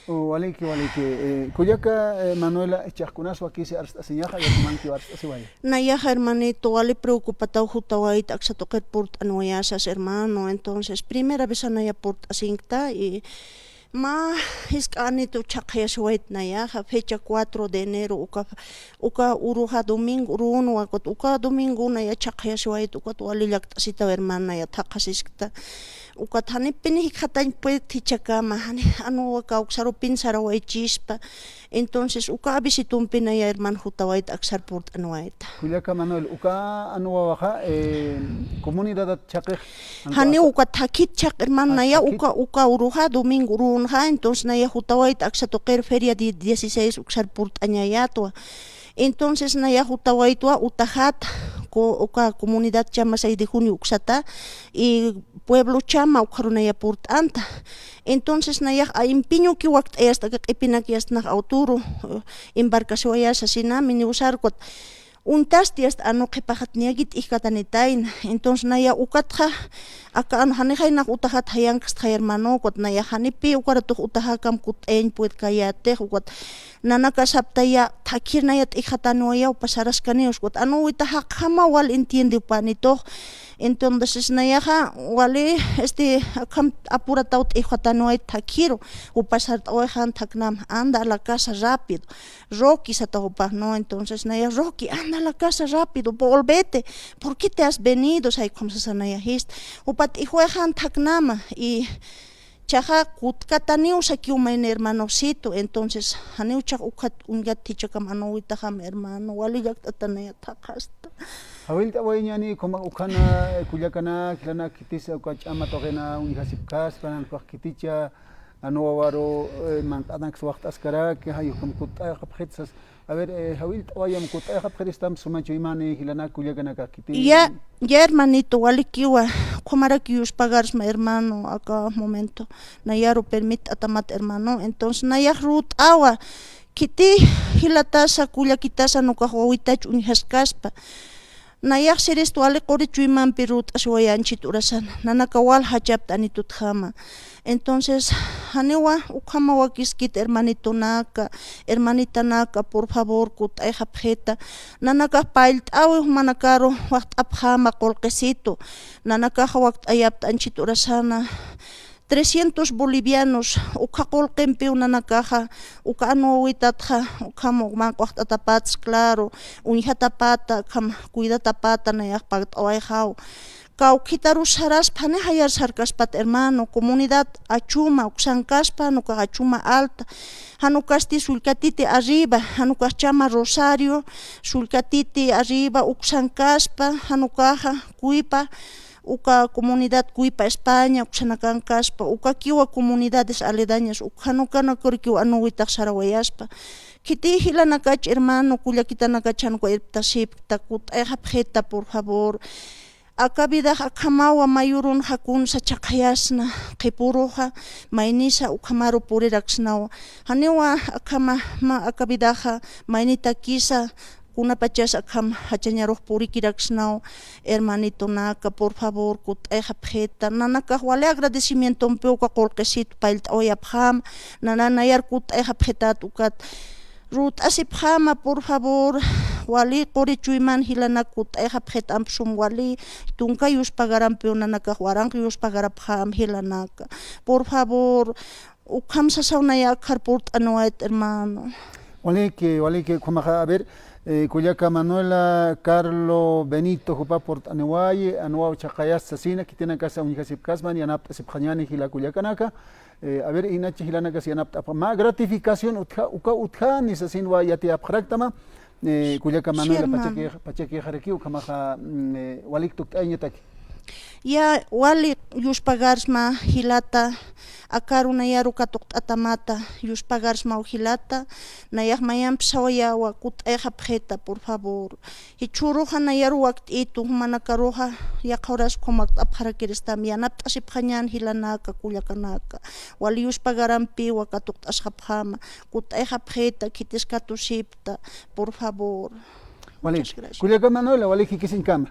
Waliki, Kuyaka, Manuela, Chascunazo, aquí se arstaseñaja, y Kumanki Arstasiway. Nayaja hermanito, wale preocupado jutawait axatoker port anuayasas hermano, entonces primera vez anaya port asincta y hiskani tu chakayaswait nayaja, fecha 4 de enero, uka uruja domingo, uruno wakot, uka domingo naya chakayaswait, uka tualilak sita hermana ya takasiskta. Ukatani pini hikatañ puede tichakama anu waka uksaro pinsara way chispa entonces uka abisitum pina ya hermano jutawait aksar port anuaita Kuyaka Manuel, uka anuawaja comunidad chakej. hani uka takit chak hermano naya uka uruja domingo urunja entonces naya jutawait aksatoker feria de 16 uksar port añayatua entonces naya jutawaitua utajat uka comunidad chama 6 de junio uksata y pueblo chama ukarunaya port anta entonces naya impiño ki wakt esta que ipinaki hasta autoro embarcación ya asesina mini usar kot untasti hasta ano qipajat niagit ikatanitain entonces naya ukatja aka an hanejayna utajat hayankas hermano kot naya hanipi ukaratu utajakam kut en pued kayate kot nanaka saptaya takirnayat ikatanoya pasaras kaneos kot anu utajak hama wal entiende panito entonces nayaja wale akam apurataut ikatanoy takiro upasar oejan taknam anda a la casa rápido Rocky sataopa no entonces naya Rocky anda a la casa rápido volvete ¿por qué te has venido sai como se sanaya hist upat ijuejan taknama y chaja kutkataniu sakiumain hermanosito entonces haniu chak ukat ungat tichakam anuitaham hermano wali yaktatanaya takasta Ahorita voy ñani como ukana kuyakana kilana kitisa ukachama togena unihasipkas panan kiticha anuawaro mantadan suachtas kara que hayo como kutaya khapkhitsas a ver ahorita vayam kutaya khapkhristam sumancho imani kilana kuyakana kiti ya hermanito wali kiwa kumara kius pagars ma hermano acá momento nayaro permit atamat hermano entonces nayar rut awa kiti hilatasa kuyakitasa nukahwawitach unihaskaspa nayak seres tuale qori chuiman pirut aswayanchit urasan nanakawal hachapta anituthama entonces hanewa ukama wakiskit hermanita naka por favor kutay hapjeta nanaka pailt awi manakaro waqt abhama qolqesito nanaka waqt ayapta anchit urasana 300 bolivianos ukaqol qempe unanakaja ukanuwitatja ukamo manqwaqt atapats claro unjatapata kam cuidatapata nayaq paqt'awayjaw kawqitaru saras phane hayar sarkaspat hermano comunidad achuma uksankaspa nuka achuma alta hanukasti sulkatiti arriba hanukachama rosario sulkatiti arriba uksankaspa hanukaja kuipa uka comunidad Cuipa España uksanakan kaspa uka kiwa comunidades aledañas ukhanukana korkiwa anuwitak sarawayaspa kiti hilanakach hermano kullakitanakachan kuertasip takut hapjeta por favor akabida akamawa mayurun hakun sa chakayasna qipuruja maynisa ukamaru puriraksnawa hanewa akama akabidaja maynita kisa una pachas akam hachañaruj purikiraksnaw hermanito naka por favor kutay hapjeta nanaka wale agradecimiento peuka qolqesito pailt oyapjam nananayar kutay hapjetat ukat rut asipjama por favor wali qori chuyman hilana kutay hapjet ampsum wali tunka yus pagarampi nanaka warang yus pagarapjam hilanaka por favor ukam sasawnaya karport anuait hermano wale que como a ver Kuyaka Manuela Carlo Benito Jupa Port Anuay Anuau Chakayas Sasina que tiene casa Unikasip Kasman y Anapta Sipjanyani Hila Kuyakanaka a ver Inachi Hilanaka si Anapta ma gratificación utha ni Sasin wa yati apkraktama Kuyaka Manuela Pacheki Hareki Ukamaha Walik Tuk Aynataki ya wali yuspagarsma hilata akaru nayaru katuk atamata yuspagarsma hilata nayak mayam psawaya wa kut hapjeta por favor hichuruja nayaru wakt itu manakaruja yakhoras komak apharakirista mianap asiphanyan hilanaka kuyakanaka wali yuspagarampi wa katuk ashapjama kut hapjeta kitiskatusipta por favor Wali Kuyaka Manuela wali kikisin kama